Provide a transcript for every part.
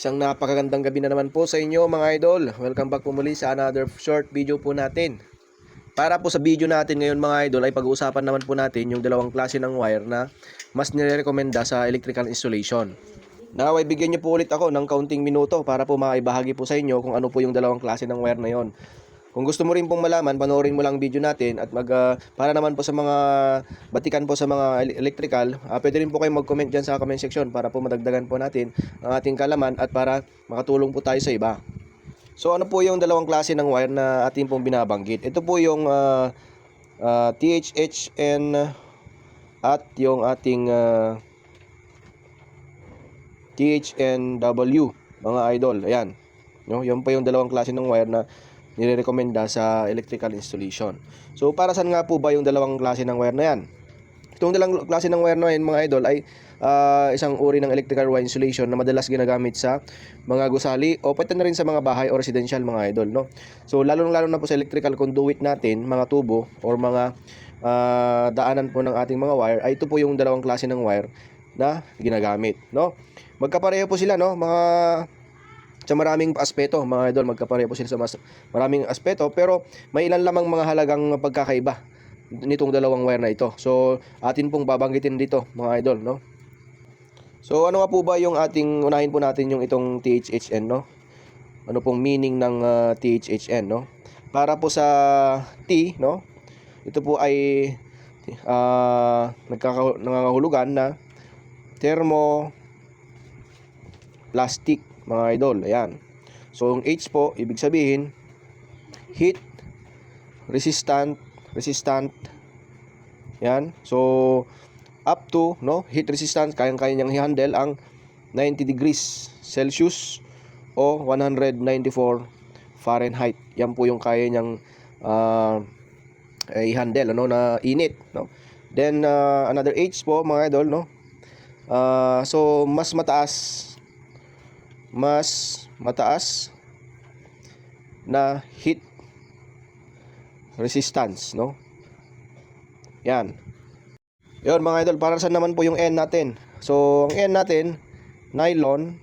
Isang napakagandang gabi na naman po sa inyo mga idol. Welcome back po muli sa another short video po natin. Para po sa video natin ngayon mga idol ay pag-uusapan naman po natin yung dalawang klase ng wire na mas nire-recommenda sa electrical installation. Now ay bigyan niyo po ulit ako ng kaunting minuto para po maibahagi po sa inyo kung ano po yung dalawang klase ng wire na yon. Kung gusto mo rin pong malaman, panoorin mo lang video natin at para naman po sa mga batikan po sa mga electrical, pwede rin po kayo mag-comment dyan sa comment section para po madagdagan po natin ang ating kalaman at para makatulong po tayo sa iba. So ano po yung dalawang klase ng wire na ating pong binabanggit? Ito po yung THHN at yung ating THNW mga idol. Ayan. No, yan po yung dalawang klase ng wire na nire-recommenda sa electrical installation. So para saan nga po ba yung dalawang klase ng wire na yan? Itong dalawang klase ng wire na yan mga idol ay isang uri ng electrical wire insulation na madalas ginagamit sa mga gusali o pati na rin sa mga bahay o residential mga idol, no? So lalo na po sa electrical conduit natin, mga tubo or mga daanan po ng ating mga wire, ay ito po yung dalawang klase ng wire na ginagamit, no? Magkapareho po sila, no? Sa maraming aspeto mga idol, magkapareho po sila sa maraming aspeto, pero may ilan lamang mga halagang pagkakaiba nitong dalawang wire na ito. So atin pong babanggitin dito mga idol, no? So ano nga po ba yung unahin po natin yung itong THHN, no? Ano pong meaning ng THHN, no? Para po sa T, no? Ito po ay nangangahulugan na thermoplastic mga idol. Ayan. So yung H po, ibig sabihin heat resistant. Yan. So up to, no, heat resistance, kayang-kaya niyang i-handle ang 90 degrees Celsius o 194 Fahrenheit. Yan po yung kaya niyang i-handle, ano, na init, no. Then another H po mga idol, no. So mas mataas na heat resistance, no? Yan. Yun mga idol, para saan naman po yung N natin? So ang N natin, nylon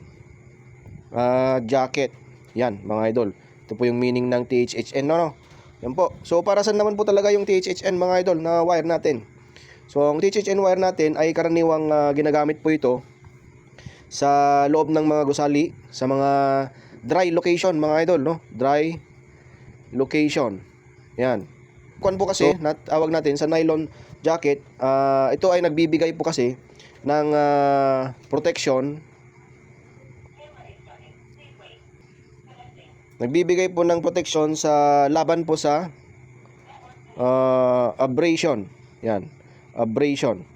jacket. Yan mga idol. Ito po yung meaning ng THHN, no? Yan po. So para saan naman po talaga yung THHN mga idol na wire natin? So ang THHN wire natin ay karaniwang ginagamit po ito sa loob ng mga gusali, sa mga dry location mga idol, no? Dry location. Yan. Kuan po kasi natawag natin sa nylon jacket, ito ay nagbibigay po kasi ng protection. Nagbibigay po ng protection sa laban po sa abrasion. Yan. Abrasion.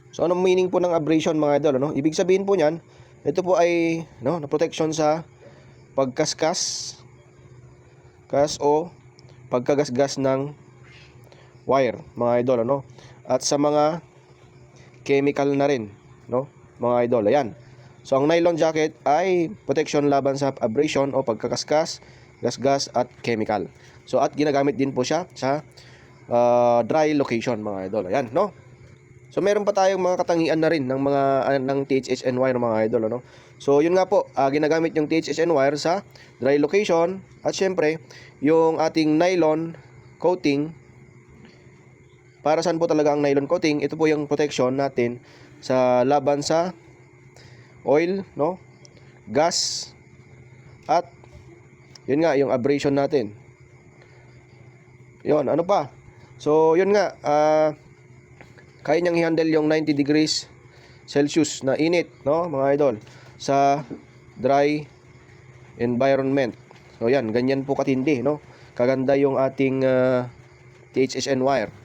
So anong meaning po ng abrasion mga idol, ano? Ibig sabihin po niyan, ito po ay, no, na protection sa pagkaskas o pagkagasgas ng wire mga idol, ano? At sa mga chemical na rin, no, mga idol. Ayan. So ang nylon jacket ay protection laban sa abrasion o pagkakaskas, gasgas at chemical. So at ginagamit din po siya sa dry location mga idol. Ayan, no? So meron pa tayong mga katangian na rin ng mga ng THHN wire mga idol, ano. So yun nga po, ginagamit yung THHN wire sa dry location at syempre yung ating nylon coating. Para saan po talaga ang nylon coating? Ito po yung protection natin sa laban sa oil, no, gas at yun nga yung abrasion natin. Yun, ano pa? So yun nga, kaya niyang i-handle yung 90 degrees Celsius na init, no, mga idol, sa dry environment. So yan, ganyan po katindi, no. Kaganda yung ating THHN wire.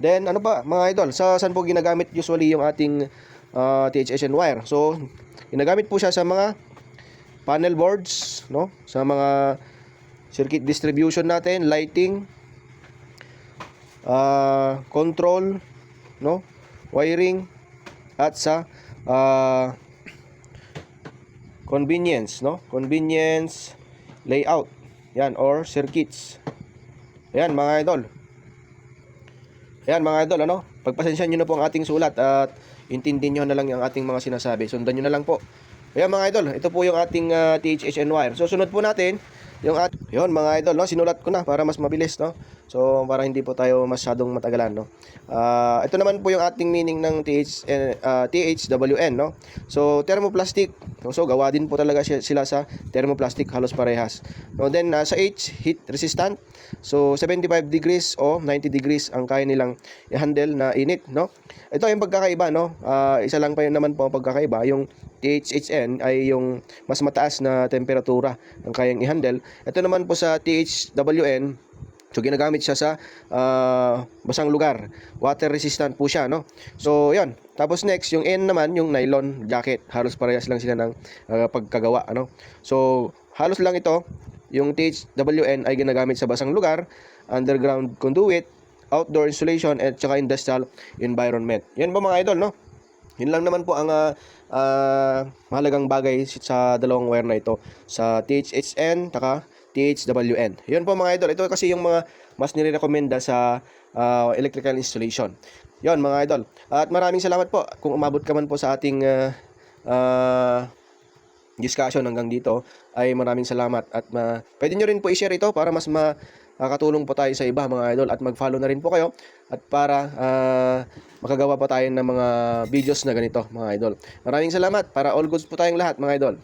Then ano pa mga idol, saan po ginagamit usually yung ating THHN wire? So ginagamit po siya sa mga panel boards, no, sa mga circuit distribution natin, lighting, control, no, wiring, at sa convenience, no, convenience layout, yan, or circuits. Ayan mga idol. Ayan mga idol, ano, pagpasensyahan nyo na po ang ating sulat at intindihin nyo na lang yung ating mga sinasabi. Sundan nyo na lang po. Ayan mga idol, ito po yung ating THHN wire. So sunod po natin yung yun mga idol, no? Sinulat ko na para mas mabilis, no? So para hindi po tayo masyadong matagalan, no? Ito naman po yung ating meaning ng THWN, no? So thermoplastic. So gawa din po talaga sila sa thermoplastic, halos parehas. No, then sa H, heat resistant. So 75 degrees o 90 degrees ang kaya nilang i-handle na init, no? Ito yung pagkakaiba, no? Isa lang pa yun naman po ang pagkakaiba. Yung THHN ay yung mas mataas na temperatura ang kayang i-handle. Ito naman po sa THWN, so ginagamit siya sa basang lugar. Water resistant po siya, no? So, yan. Tapos next, yung N naman, yung nylon jacket. Halos parehas lang sila ng pagkagawa, ano? So, halos lang ito. Yung THWN ay ginagamit sa basang lugar, underground conduit, outdoor insulation, at saka industrial environment. Yan ba mga idol, no? Yun lang naman po ang mahalagang bagay sa dalawang wire na ito, sa THHN taka THWN. Yun po mga idol, ito kasi yung mga mas nire-recommenda sa electrical installation. Yun mga idol, at maraming salamat po kung umabot ka man po sa ating discussion hanggang dito. Ay maraming salamat, at pwede nyo rin po i-share ito para mas makatulong po tayo sa iba mga idol, at mag-follow na rin po kayo at para makagawa pa tayo ng mga videos na ganito mga idol. Maraming salamat, para all goods po tayong lahat mga idol.